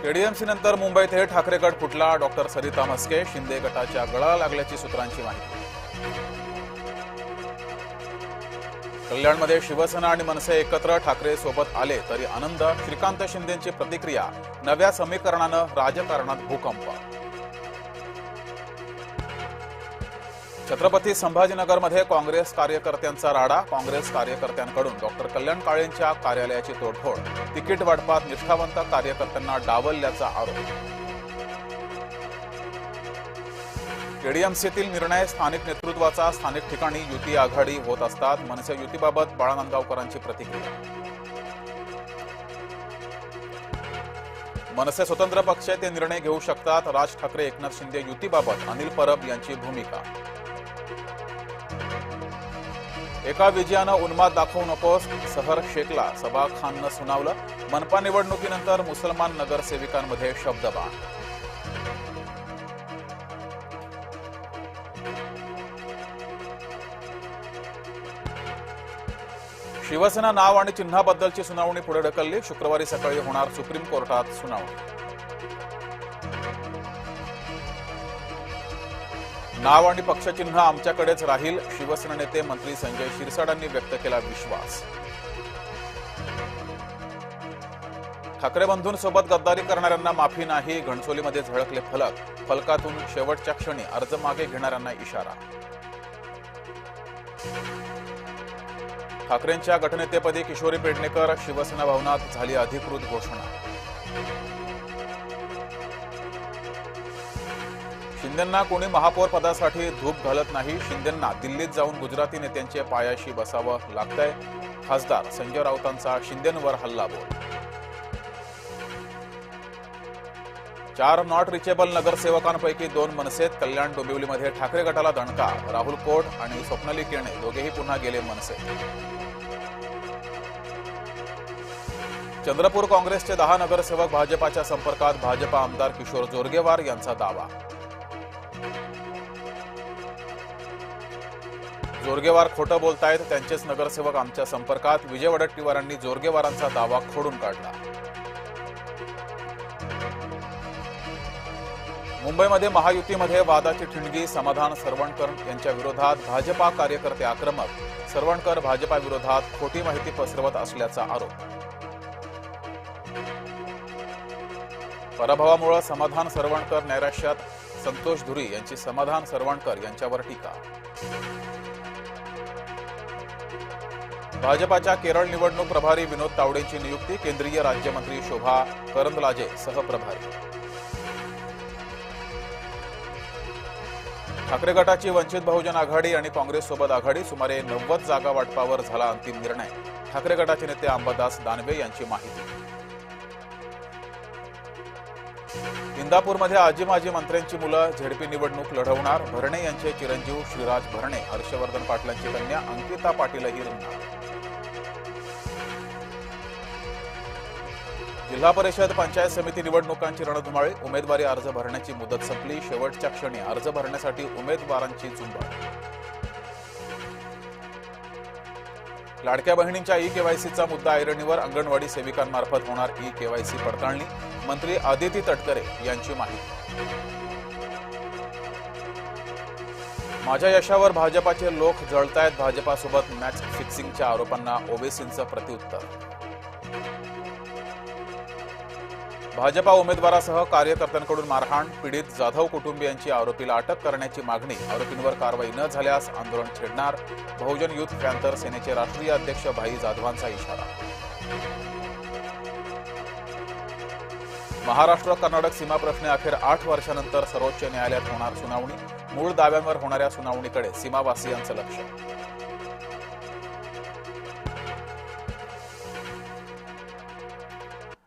KDMC नंतर मुंबईतही ठाकरे गट फुटला। डॉक्टर सरिता म्हस्के शिंदे गटाच्या गळा लागल्याची सूत्रांची माहिती। कल्याणमध्ये शिवसेना आणि मनसे एकत्र ठाकरे सोबत आले तरी आनंद। श्रीकांत शिंदेंची प्रतिक्रिया, नव्या समीकरणानं राजकारणात भूकंप। छत्रपती संभाजीनगरमध्ये काँग्रेस कार्यकर्त्यांचा राडा। काँग्रेस कार्यकर्त्यांकडून डॉक्टर कल्याण काळेंच्या कार्यालयाची तोडफोड। तिकीट वाटपात निष्ठावंत कार्यकर्त्यांना डावलल्याचा आरोप। केडीएमसीतील निर्णय स्थानिक नेतृत्वाचा। स्थानिक ठिकाणी युती आघाडी होत असतात। मनसे युतीबाबत बाळा नांदगावकरांची प्रतिक्रिया। मनसे स्वतंत्र पक्ष ते निर्णय घेऊ शकतात। राज ठाकरे एकनाथ शिंदे युतीबाबत अनिल परब यांची भूमिका। एका विजयानं उन्माद दाखवू नकोस, सहर शेखला, सबा खाननं सुनावलं। मनपा निवडणुकीनंतर मुसलमान नगरसेविकांमध्ये शब्दबाण। शिवसेना नाव आणि चिन्हाबद्दलची सुनावणी पुढे ढकलली। शुक्रवारी सकाळी होणार सुप्रीम कोर्टात सुनावणी। नाव आणि पक्षचिन्ह आमच्याकडेच राहील। शिवसेना नेते मंत्री संजय शिरसाटांनी व्यक्त केला विश्वास। ठाकरे बंधूंसोबत गद्दारी करणाऱ्यांना माफी नाही। घणसोलीमध्ये झळकले फलक। फलकातून शेवटच्या क्षणी अर्ज मागे घेणाऱ्यांना इशारा। ठाकरेंच्या गटनेतेपदी किशोरी पेडणेकर। शिवसेना भवनात झाली अधिकृत घोषणा। शिंदेंना कोणी महापौर पदासाठी धूप घालत नाही। शिंदेंना दिल्लीत जाऊन गुजराती नेत्यांच्या पायाशी बसावं लागतंय। खासदार संजय राऊतांचा शिंदेंवर हल्लाबोल। 4 नॉट रिचेबल नगरसेवकांपैकी 2 मनसेत। कल्याण डोंबिवलीमध्ये ठाकरे गटाला दणका। राहुल कोट आणि स्वप्नाली केणे दोघेही पुन्हा गेले मनसे। चंद्रपूर काँग्रेसचे 10 नगरसेवक भाजपाच्या संपर्कात। भाजपा आमदार किशोर जोरगेवार यांचा दावा। जोरगेवार खोटं बोलतायत, त्यांचेच नगरसेवक आमच्या संपर्कात। विजय वडेट्टीवारांनी जोरगेवारांचा दावा खोडून काढला। मुंबईमध्ये महायुतीमध्ये वादाची ठिणगी। समाधान सरवणकर यांच्या विरोधात भाजपा कार्यकर्ते आक्रमक। सरवणकर भाजपा विरोधात खोटी माहिती पसरवत असल्याचा आरोप। पराभवामुळे समाधान सरवणकर नैराश्यात। संतोष धुरी यांची समाधान सरवणकर यांच्यावर टीका। भाजपाच्या केरळ निवडणूक प्रभारी विनोद तावडेंची नियुक्ती। केंद्रीय राज्यमंत्री शोभा करंदलाजे सहप्रभारी। ठाकरे गटाची वंचित बहुजन आघाडी आणि काँग्रेससोबत आघाडी। सुमारे 90 जागा वाटपावर झाला अंतिम निर्णय। ठाकरे गटाचे नेते अंबादास दानवे यांची माहिती। इंदापूरमध्ये आजी माजी मंत्र्यांची मुलं झेडपी निवडणूक लढवणार। भरणे यांचे चिरंजीव श्रीराज भरणे। हर्षवर्धन पाटलांची कन्या अंकिता पाटीलही रिंगणार। जिल्हा परिषद पंचायत समिती निवडणुकांची रणधुमाळी। उमेदवारी अर्ज भरण्याची मुदत संपली। शेवटच्या क्षणी अर्ज भरण्यासाठी उमेदवारांची झुंबड। लाडक्या बहिणींच्या ई-केवायसीचा मुद्दा ऐरणीवर। अंगणवाडी सेविकांमार्फत होणार ई-केवायसी पडताळणी। मंत्री आदिती तटकरे यांची माहिती। माझ्या यशावर भाजपाचे लोक जळतायत। भाजपासोबत मॅच फिक्सिंगच्या आरोपांना ओवेसींचं प्रत्युत्तर। भाजपा उमेदवारासह कार्यकर्त्यांकडून मारहाण। पीडित जाधव कुटुंबियांची आरोपीला अटक करण्याची मागणी। आरोपींवर कारवाई न झाल्यास आंदोलन छेडणार। बहुजन युथ पॅन्थर सेनेचे राष्ट्रीय अध्यक्ष भाई जाधवांचा इशारा। महाराष्ट्र कर्नाटक सीमा प्रश्न अखेर 8 वर्षांनंतर सर्वोच्च न्यायालयात होणार सुनावणी। मूळ दाव्यांवर होणाऱ्या सुनावणीकडे सीमावासियांचं लक्ष।